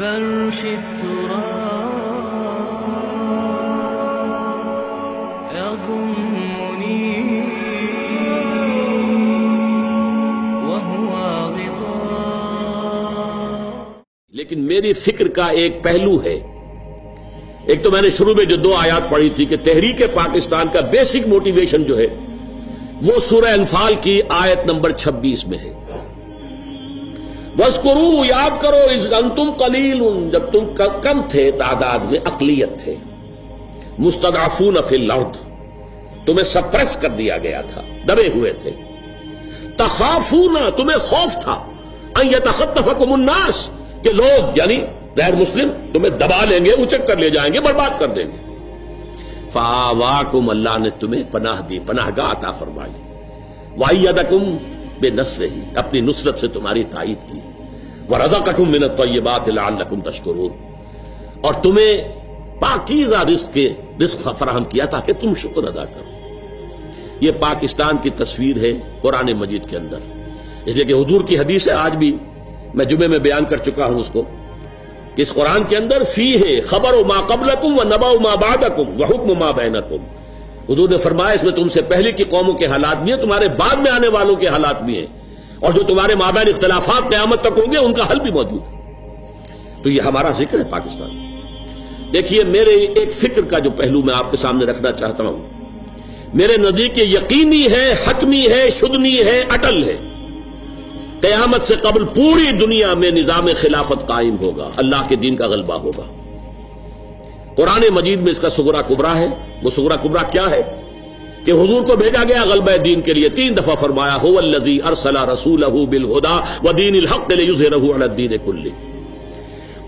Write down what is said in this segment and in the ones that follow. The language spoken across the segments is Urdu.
فرش التراب يضمني وهو غطاء. لیکن میری فکر کا ایک پہلو ہے. ایک تو میں نے شروع میں جو 2 آیات پڑھی تھی کہ تحریک پاکستان کا بیسک موٹیویشن جو ہے وہ سورہ انفال کی آیت نمبر 26 میں ہے. وَاذْكُرُوا، یاد کرو، اذ انتم قلیل، جب تم کم تھے تعداد میں، اقلیت تھے، مستضعفون فی الارض، تمہیں سپریس کر دیا گیا تھا، دبے ہوئے تھے. تخافون، تمہیں خوف تھا، ان یتخطفکم الناس، کہ لوگ یعنی غیر مسلم تمہیں دبا لیں گے، اچک کر لے جائیں گے، برباد کر دیں گے. فآواکم، اللہ نے تمہیں پناہ دی، پناہ گاہ عطا فرمائی. وأیدکم بنصرہ، اپنی نصرت سے تمہاری تائید کی. ورزقکم من الطیبات لعلکم تشکرون، اور تمہیں پاکیزہ رزق فراہم کیا تاکہ تم شکر ادا کرو. یہ پاکستان کی تصویر ہے قرآن مجید کے اندر. اس لیے کہ حضور کی حدیث ہے، آج بھی میں جمعے میں بیان کر چکا ہوں اس کو، کہ اس قرآن کے اندر فی ہے خبر ما قبلکم و نبأ ما بعدکم و حکم ما بینکم. حضور نے فرمایا اس میں تم سے پہلے کی قوموں کے حالات بھی ہیں، تمہارے بعد میں آنے والوں کے حالات بھی ہیں، اور جو تمہارے مابین اختلافات قیامت تک ہوں گے ان کا حل بھی موجود ہے. تو یہ ہمارا ذکر ہے پاکستان. دیکھیے، میرے ایک فکر کا جو پہلو میں آپ کے سامنے رکھنا چاہتا ہوں، میرے نزدیک یہ یقینی ہے، حتمی ہے، شدنی ہے، اٹل ہے. قیامت سے قبل پوری دنیا میں نظام خلافت قائم ہوگا، اللہ کے دین کا غلبہ ہوگا. قرآن مجید میں اس کا صغرا کبرا ہے. وہ صغرا کبرا کیا ہے؟ کہ حضور کو بھیجا گیا غلبہ دین کے لیے. 3 دفعہ فرمایا هو الذی ارسل رسولہ بالہدی ودین الحق لیظہرہ علی الدین کلہ،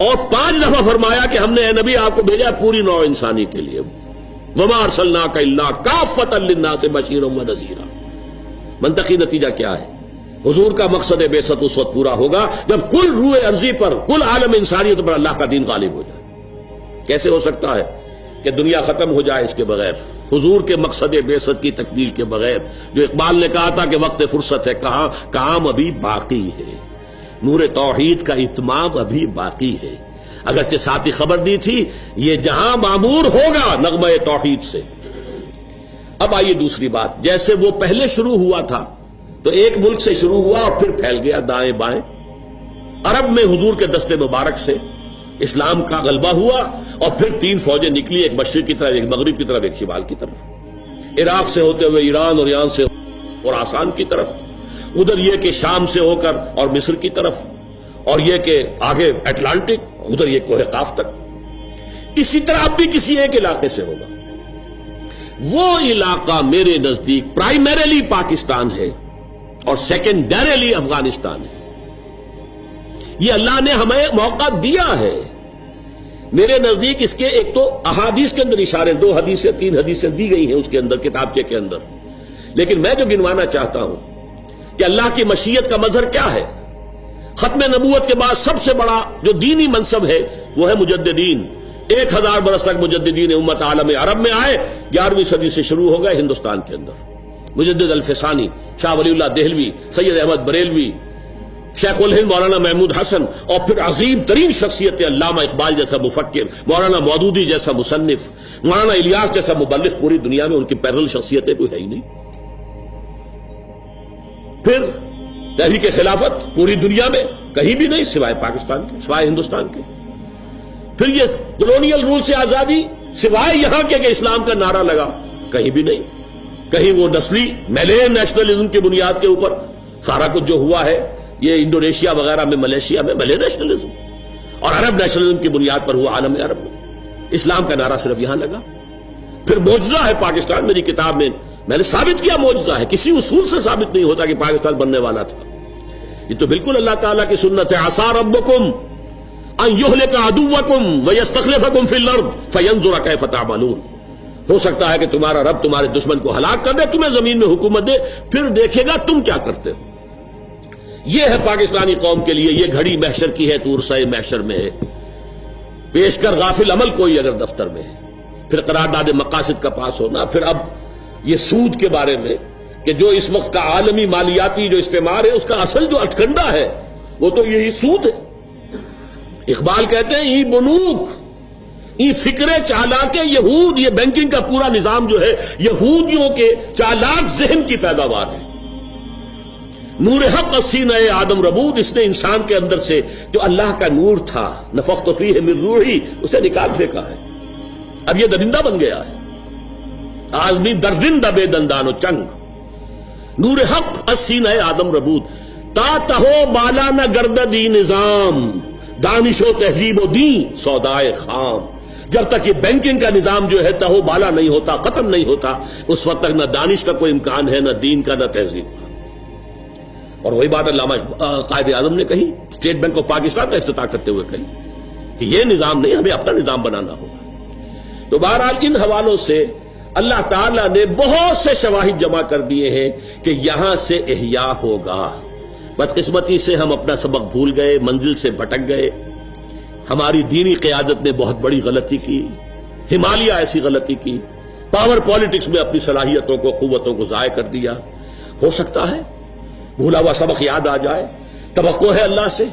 اور 5 دفعہ فرمایا کہ ہم نے اے نبی آپ کو بھیجا پوری نوع انسانی کے لیے. وما ارسلناک الا کافۃ للناس بشیرا ونذیرا. منطقی نتیجہ کیا ہے؟ حضور کا مقصد بعثت اس وقت پورا ہوگا جب کل روح ارضی پر، کل عالم انسانیت پر اللہ کا دین غالب ہو جائے. کیسے ہو سکتا ہے کہ دنیا ختم ہو جائے اس کے بغیر، حضور کے مقصد بعثت کی تکمیل کے بغیر؟ جو اقبال نے کہا تھا کہ وقت فرصت ہے، کہاں کام ابھی باقی ہے، نور توحید کا اتمام ابھی باقی ہے. اگرچہ ساتھ ہی خبر دی تھی یہ جہاں معمور ہوگا نغمہ توحید سے. اب آئیے دوسری بات، جیسے وہ پہلے شروع ہوا تھا تو ایک ملک سے شروع ہوا اور پھر پھیل گیا دائیں بائیں. عرب میں حضور کے دستے مبارک سے اسلام کا غلبہ ہوا، اور پھر 3 فوجیں نکلی، ایک مشرق کی طرف، ایک مغرب کی طرف، ایک شمال کی طرف. عراق سے ہوتے ہوئے ایران، اور ایران سے خراسان کی طرف، ادھر یہ کہ شام سے ہو کر اور مصر کی طرف، اور یہ کہ آگے اٹلانٹک، ادھر یہ کوہ قاف تک. اسی طرح اب بھی کسی ایک علاقے سے ہوگا. وہ علاقہ میرے نزدیک پرائمریلی پاکستان ہے اور سیکنڈریلی افغانستان ہے. یہ اللہ نے ہمیں موقع دیا ہے. میرے نزدیک اس کے ایک تو احادیث کے اندر اشارے، 2 حدیثیں 3 حدیثیں دی گئی ہیں اس کے اندر، کتابچے کے اندر. لیکن میں جو گنوانا چاہتا ہوں کہ اللہ کی مشیت کا مظہر کیا ہے. ختم نبوت کے بعد سب سے بڑا جو دینی منصب ہے وہ ہے مجددین. 1000 برس تک مجددین امت عالم عرب میں آئے، 11ویں صدی سے شروع ہو گئے ہندوستان کے اندر. مجدد الفسانی، شاہ ولی اللہ دہلوی، سید احمد بریلوی، شیخ الہند مولانا محمود حسن، اور پھر عظیم ترین شخصیت علامہ اقبال جیسا مفکر، مولانا مودودی جیسا مصنف، مولانا الیاس جیسا مبلغ. پوری دنیا میں ان کی پیرل شخصیتیں کوئی ہے ہی نہیں. پھر تحریک خلافت پوری دنیا میں کہیں بھی نہیں سوائے پاکستان کے، سوائے ہندوستان کے. پھر یہ کولونیل رول سے آزادی سوائے یہاں کے کہ اسلام کا نعرہ لگا، کہیں بھی نہیں. کہیں وہ نسلی میلین نیشنلزم کی بنیاد کے اوپر سارا کچھ جو ہوا ہے، یہ انڈونیشیا وغیرہ میں، ملیشیا میں ملے نیشنلزم، اور عرب نیشنلزم کی بنیاد پر ہوا عالم عرب میں. اسلام کا نعرہ صرف یہاں لگا. پھر معجزہ ہے پاکستان. میری کتاب میں میں نے ثابت کیا معجزہ ہے، کسی اصول سے ثابت نہیں ہوتا کہ پاکستان بننے والا تھا. یہ تو بالکل اللہ تعالیٰ کی سنت ہے. عسى ربكم ان يهلك عدوكم ويستخلفكم في الارض فينظر كيف تعملون. ہو سکتا ہے کہ تمہارا رب تمہارے دشمن کو ہلاک کر دے، تمہیں زمین میں حکومت دے، پھر دیکھے گا تم کیا کرتے ہو. یہ ہے پاکستانی قوم کے لیے. یہ گھڑی محشر کی ہے، تورسۂ محشر میں ہے. پیش کر غافل عمل کوئی اگر دفتر میں ہے. پھر قرارداد مقاصد کا پاس ہونا. پھر اب یہ سود کے بارے میں کہ جو اس وقت کا عالمی مالیاتی جو استعمار ہے، اس کا اصل جو اٹکنڈا ہے وہ تو یہی سود ہے. اقبال کہتے ہیں ای بنوک ای فکر چالاک یہود، یہ بینکنگ کا پورا نظام جو ہے یہودیوں کے چالاک ذہن کی پیداوار ہے. نور حق سینہ آدم ربود، اس نے انسان کے اندر سے جو اللہ کا نور تھا نفخت فیہ من روحی اسے نکال پھینکا ہے. اب یہ درندہ بن گیا ہے، آدمی درندہ بے دندان و چنگ. نور حق سینہ آدم ربود تا تہو بالا نہ گرددی نظام دانش و تہذیب و دین سودائے خام. جب تک یہ بینکنگ کا نظام جو ہے تہو بالا نہیں ہوتا، ختم نہیں ہوتا، اس وقت تک نہ دانش کا کوئی امکان ہے، نہ دین کا، نہ تہذیب کا. اور وہی بات علامہ قائد اعظم نے کہی، اسٹیٹ بینک آف پاکستان کا افتتاح کرتے ہوئے کہی کہ یہ نظام نہیں، ہمیں اپنا نظام بنانا ہوگا. تو بہرحال ان حوالوں سے اللہ تعالیٰ نے بہت سے شواہد جمع کر دیے ہیں کہ یہاں سے احیاء ہوگا. بدقسمتی سے ہم اپنا سبق بھول گئے، منزل سے بھٹک گئے. ہماری دینی قیادت نے بہت بڑی غلطی کی، ہمالیہ ایسی غلطی کی، پاور پالیٹکس میں اپنی صلاحیتوں کو، قوتوں کو ضائع کر دیا. ہو سکتا ہے بھولا ہوا سبق یاد آ جائے، توقع ہے اللہ سے